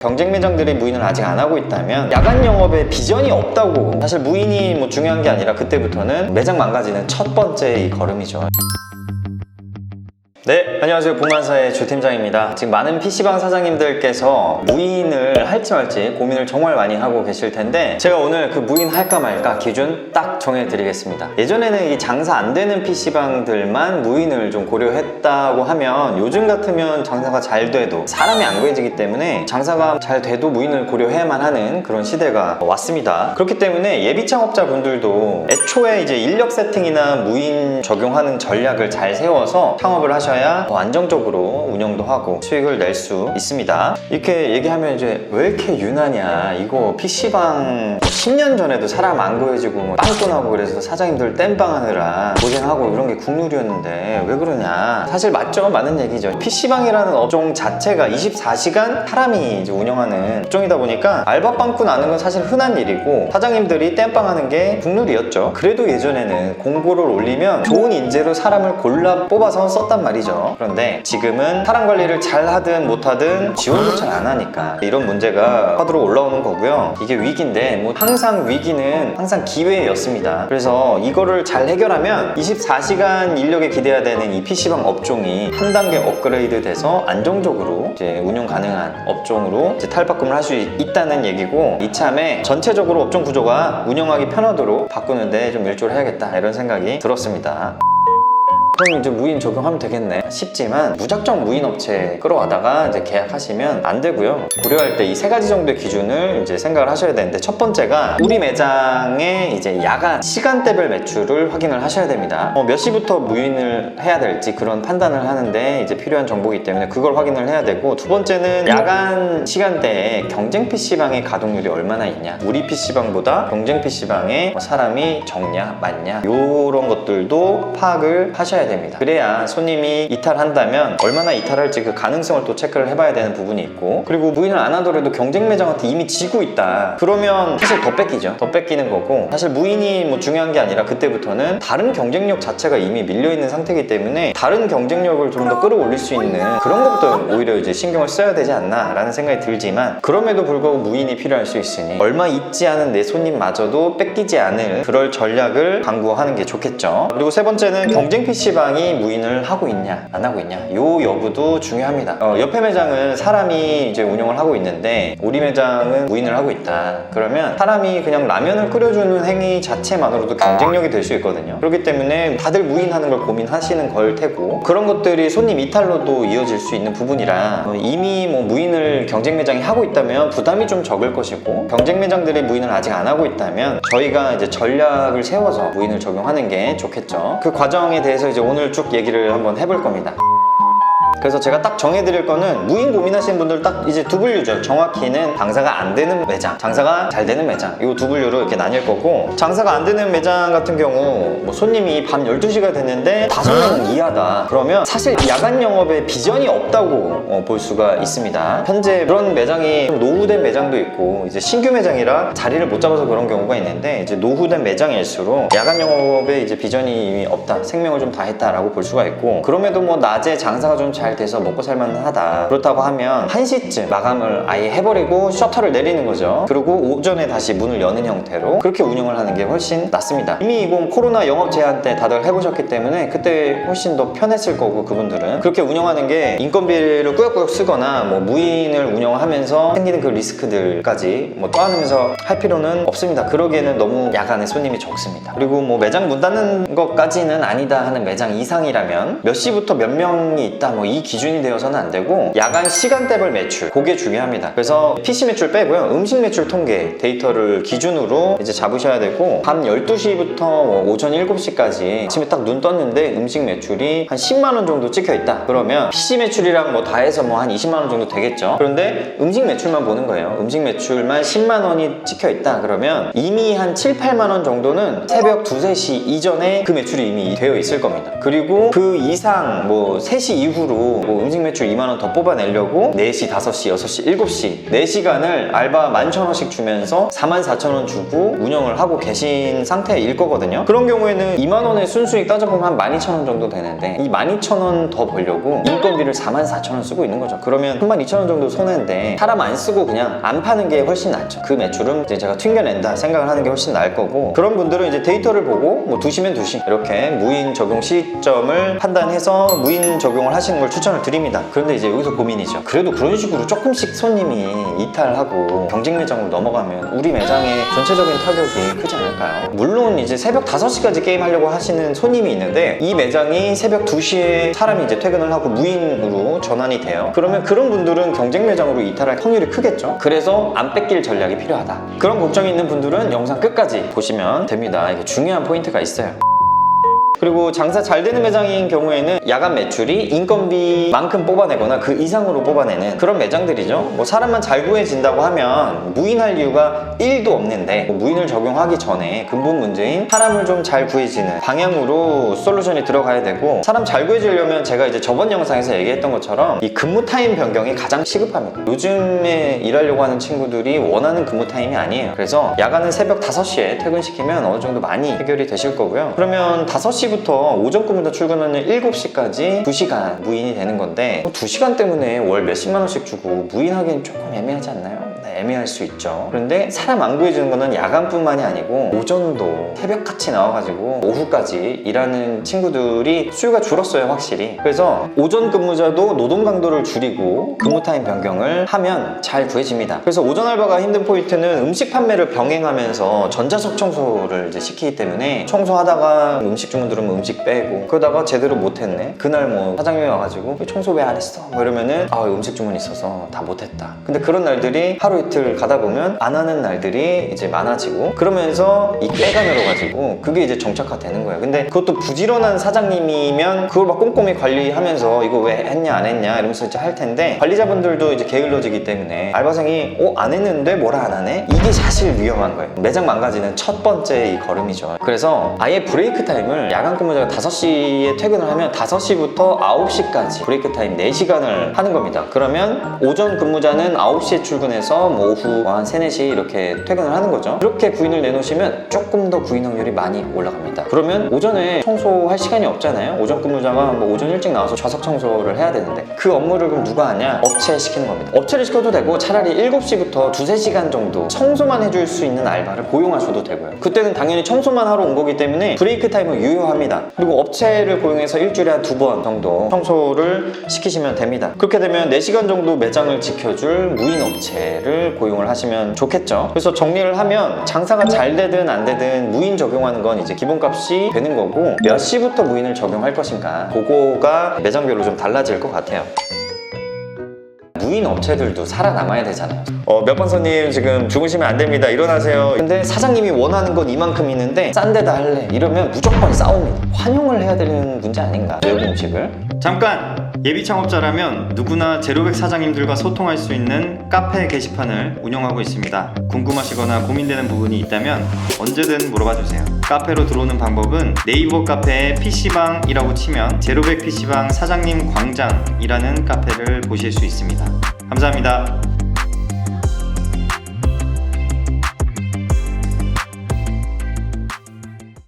경쟁 매장들이 무인을 아직 안 하고 있다면 야간 영업에 비전이 없다고. 사실 무인이 뭐 중요한 게 아니라 그때부터는 매장 망가지는 첫 번째 이 걸음이죠. 네, 안녕하세요. 보만사의 주팀장입니다. 지금 많은 PC방 사장님들께서 무인을 할지 말지 고민을 정말 많이 하고 계실 텐데 제가 오늘 그 무인 할까 말까 기준 딱 정해드리겠습니다. 예전에는 이 장사 안 되는 PC방들만 무인을 좀 고려했다고 하면 요즘 같으면 장사가 잘 돼도 사람이 안 구해지기 때문에 장사가 잘 돼도 무인을 고려해야만 하는 그런 시대가 왔습니다. 그렇기 때문에 예비 창업자분들도 애초에 이제 인력 세팅이나 무인 적용하는 전략을 잘 세워서 창업을 하셔야 더 안정적으로 운영도 하고 수익을 낼 수 있습니다. 이렇게 얘기하면 이제 왜 이렇게 유난이야, 이거 PC방 10년 전에도 사람 안 구해지고 뭐 빵꾸나고 그래서 사장님들 땜빵 하느라 고생하고 이런 게 국룰이었는데 왜 그러냐. 사실 맞죠? 맞는 얘기죠. PC방이라는 업종 자체가 24시간 사람이 이제 운영하는 업종이다 보니까 알바 빵꾸 나는 건 사실 흔한 일이고 사장님들이 땜빵 하는 게 국룰이었죠. 그래도 예전에는 공고를 올리면 좋은 인재로 사람을 골라 뽑아서 썼단 말이죠. 그런데 지금은 사람 관리를 잘 하든 못하든 지원조차 안 하니까 이런 문제가 화두로 올라오는 거고요. 이게 위기인데 뭐 항상 위기는 항상 기회였습니다. 그래서 이거를 잘 해결하면 24시간 인력에 기대야 되는 이 PC방 업종이 한 단계 업그레이드 돼서 안정적으로 이제 운영 가능한 업종으로 이제 탈바꿈을 할 수 있다는 얘기고, 이참에 전체적으로 업종 구조가 운영하기 편하도록 바꾸는데 좀 일조를 해야겠다 이런 생각이 들었습니다. 그럼 이제 무인 적용하면 되겠네 싶지만 무작정 무인 업체 끌어와다가 이제 계약하시면 안 되고요. 고려할 때 이 세 가지 정도의 기준을 이제 생각을 하셔야 되는데, 첫 번째가 우리 매장의 이제 야간 시간대별 매출을 확인을 하셔야 됩니다. 몇 시부터 무인을 해야 될지 그런 판단을 하는데 이제 필요한 정보이기 때문에 그걸 확인을 해야 되고, 두 번째는 야간 시간대에 경쟁 PC방의 가동률이 얼마나 있냐, 우리 PC방보다 경쟁 PC방에 사람이 적냐 많냐 이런 것들도 파악을 하셔야 됩니다. 그래야 손님이 이탈한다면 얼마나 이탈할지 그 가능성을 또 체크를 해봐야 되는 부분이 있고, 그리고 무인을 안 하더라도 경쟁 매장한테 이미 지고 있다 그러면 사실 더 뺏기죠. 더 뺏기는 거고, 사실 무인이 뭐 중요한 게 아니라 그때부터는 다른 경쟁력 자체가 이미 밀려있는 상태이기 때문에 다른 경쟁력을 좀 더 끌어올릴 수 있는 그런 것부터 오히려 이제 신경을 써야 되지 않나 라는 생각이 들지만, 그럼에도 불구하고 무인이 필요할 수 있으니 얼마 있지 않은 내 손님마저도 뺏기지 않을 그럴 전략을 강구하는 게 좋겠죠. 그리고 세 번째는 경쟁 PC방이 무인을 하고 있냐 안 하고 있냐 요 여부도 중요합니다. 옆에 매장은 사람이 이제 운영을 하고 있는데 우리 매장은 무인을 하고 있다 그러면 사람이 그냥 라면을 끓여주는 행위 자체만으로도 경쟁력이 될 수 있거든요. 그렇기 때문에 다들 무인하는 걸 고민하시는 걸 테고, 그런 것들이 손님 이탈로도 이어질 수 있는 부분이라 이미 뭐 무인을 경쟁 매장이 하고 있다면 부담이 좀 적을 것이고, 경쟁 매장들이 무인을 아직 안 하고 있다면 저희가 이제 전략을 세워서 무인을 적용하는 게 좋겠죠. 그 과정에 대해서 이제 오늘 쭉 얘기를 한번 해볼 겁니다. 그래서 제가 딱 정해드릴 거는 무인 고민하시는 분들 딱 이제 두 분류죠. 정확히는 장사가 안 되는 매장, 장사가 잘 되는 매장, 이 두 분류로 이렇게 나뉠 거고, 장사가 안 되는 매장 같은 경우 뭐 손님이 밤 12시가 됐는데 5명은 이하다 그러면 사실 야간 영업에 비전이 없다고 볼 수가 있습니다. 현재 그런 매장이 좀 노후된 매장도 있고 이제 신규 매장이라 자리를 못 잡아서 그런 경우가 있는데, 이제 노후된 매장일수록 야간 영업에 이제 비전이 이미 없다, 생명을 좀 다했다라고 볼 수가 있고, 그럼에도 뭐 낮에 장사가 좀 잘 돼서 먹고 살만하다 그렇다고 하면 1시쯤 마감을 아예 해버리고 셔터를 내리는 거죠. 그리고 오전에 다시 문을 여는 형태로 그렇게 운영을 하는 게 훨씬 낫습니다. 이미 이건 코로나 영업 제한 때 다들 해보셨기 때문에 그때 훨씬 더 편했을 거고, 그분들은 그렇게 운영하는 게 인건비를 꾸역꾸역 쓰거나 뭐 무인을 운영하면서 생기는 그 리스크들까지 뭐 떠안으면서 할 필요는 없습니다. 그러기에는 너무 야간에 손님이 적습니다. 그리고 뭐 매장 문 닫는 것까지는 아니다 하는 매장 이상이라면 몇 시부터 몇 명이 있다 뭐 이 기준이 되어서는 안 되고, 야간 시간대별 매출 그게 중요합니다. 그래서 PC 매출 빼고요, 음식 매출 통계 데이터를 기준으로 이제 잡으셔야 되고, 밤 12시부터 오전 7시까지 아침에 딱 눈 떴는데 음식 매출이 한 10만원 정도 찍혀 있다 그러면 PC 매출이랑 뭐 다 해서 뭐 한 20만원 정도 되겠죠. 그런데 음식 매출만 보는 거예요. 음식 매출만 10만원이 찍혀 있다 그러면 이미 한 7, 8만원 정도는 새벽 2, 3시 이전에 그 매출이 이미 되어 있을 겁니다. 그리고 그 이상 뭐 3시 이후로 뭐 음식 매출 2만 원 더 뽑아내려고 4시, 5시, 6시, 7시 4시간을 알바 11,000원씩 주면서 44,000원 주고 운영을 하고 계신 상태일 거거든요. 그런 경우에는 2만 원의 순수익 따져보면 한 12,000원 정도 되는데 이 12,000원 더 벌려고 인건비를 44,000원 쓰고 있는 거죠. 그러면 32,000원 정도 손해인데 사람 안 쓰고 그냥 안 파는 게 훨씬 낫죠. 그 매출은 이제 제가 튕겨낸다 생각을 하는 게 훨씬 나을 거고, 그런 분들은 이제 데이터를 보고 뭐 2시면 2시 이렇게 무인 적용 시점을 판단해서 무인 적용을 하시는 걸 추천을 드립니다. 그런데 이제 여기서 고민이죠. 그래도 그런 식으로 조금씩 손님이 이탈하고 경쟁 매장으로 넘어가면 우리 매장의 전체적인 타격이 크지 않을까요? 물론 이제 새벽 5시까지 게임 하려고 하시는 손님이 있는데 이 매장이 새벽 2시에 사람이 이제 퇴근을 하고 무인으로 전환이 돼요. 그러면 그런 분들은 경쟁 매장으로 이탈할 확률이 크겠죠. 그래서 안 뺏길 전략이 필요하다. 그런 걱정이 있는 분들은 영상 끝까지 보시면 됩니다. 이게 중요한 포인트가 있어요. 그리고 장사 잘 되는 매장인 경우에는 야간 매출이 인건비만큼 뽑아내거나 그 이상으로 뽑아내는 그런 매장들이죠. 뭐 사람만 잘 구해진다고 하면 무인할 이유가 1도 없는데, 뭐 무인을 적용하기 전에 근본 문제인 사람을 좀 잘 구해지는 방향으로 솔루션이 들어가야 되고, 사람 잘 구해지려면 제가 이제 저번 영상에서 얘기했던 것처럼 이 근무 타임 변경이 가장 시급합니다. 요즘에 일하려고 하는 친구들이 원하는 근무 타임이 아니에요. 그래서 야간은 새벽 5시에 퇴근시키면 어느 정도 많이 해결이 되실 거고요. 그러면 5시부터 오전 근무자 출근하는 7시까지 2시간 무인이 되는 건데 2시간 때문에 월 몇십만 원씩 주고 무인하기엔 조금 애매하지 않나요? 네, 애매할 수 있죠. 그런데 사람 안 구해주는 거는 야간뿐만이 아니고 오전도 새벽같이 나와가지고 오후까지 일하는 친구들이 수요가 줄었어요, 확실히. 그래서 오전 근무자도 노동 강도를 줄이고 근무 타임 변경을 하면 잘 구해집니다. 그래서 오전 알바가 힘든 포인트는 음식 판매를 병행하면서 전자석 청소를 이제 시키기 때문에 청소하다가 음식 주문 들으면 음식 빼고, 그러다가 제대로 못했네, 그날 뭐 사장님이 와가지고 청소 왜 안 했어? 뭐 이러면은 음식 주문이 있어서 다 못했다. 근데 그런 날들이 하루 이틀 가다 보면 안 하는 날들이 이제 많아지고, 그러면서 이 꾀가 늘어가지고 그게 이제 정착화 되는 거예요. 근데 그것도 부지런한 사장님이면 그걸 막 꼼꼼히 관리하면서 이거 왜 했냐 안 했냐 이러면서 이제 할 텐데, 관리자분들도 이제 게을러지기 때문에 알바생이 안 했는데 뭐라 안 하네? 이게 사실 위험한 거예요. 매장 망가지는 첫 번째 이 걸음이죠. 그래서 아예 브레이크 타임을, 야간 근무자가 5시에 퇴근을 하면 5시부터 9시까지 브레이크 타임 4시간을 하는 겁니다. 그러면 오전 근무자는 9시에 출근해서 뭐 오후 한 3, 4시 이렇게 퇴근을 하는 거죠. 이렇게 구인을 내놓으시면 조금 더 구인 확률이 많이 올라갑니다. 그러면 오전에 청소할 시간이 없잖아요. 오전 근무자가 뭐 오전 일찍 나와서 좌석 청소를 해야 되는데 그 업무를 그럼 누가 하냐? 업체에 시키는 겁니다. 업체를 시켜도 되고, 차라리 7시부터 2-3시간 정도 청소만 해줄 수 있는 알바를 고용하셔도 되고요. 그때는 당연히 청소만 하러 온 거기 때문에 브레이크 타임은 유효합니다. 그리고 업체를 고용해서 일주일에 한 2번 정도 청소를 시키시면 됩니다. 그렇게 되면 4시간 정도 매장을 지켜줄 무인 업체를 고용을 하시면 좋겠죠. 그래서 정리를 하면 장사가 잘 되든 안 되든 무인 적용하는 건 이제 기본값이 되는 거고, 몇 시부터 무인을 적용할 것인가 그거가 매장별로 좀 달라질 것 같아요. 무인 업체들도 살아남아야 되잖아요. 몇 번 손님 지금 주무시면 안 됩니다, 일어나세요. 근데 사장님이 원하는 건 이만큼 있는데 싼 데다 할래, 이러면 무조건 싸웁니다. 환용을 해야 되는 문제 아닌가, 외국 음식을. 잠깐! 예비 창업자라면 누구나 제로백 사장님들과 소통할 수 있는 카페 게시판을 운영하고 있습니다. 궁금하시거나 고민되는 부분이 있다면 언제든 물어봐 주세요. 카페로 들어오는 방법은 네이버 카페에 PC방이라고 치면 제로백 PC방 사장님 광장이라는 카페를 보실 수 있습니다. 감사합니다.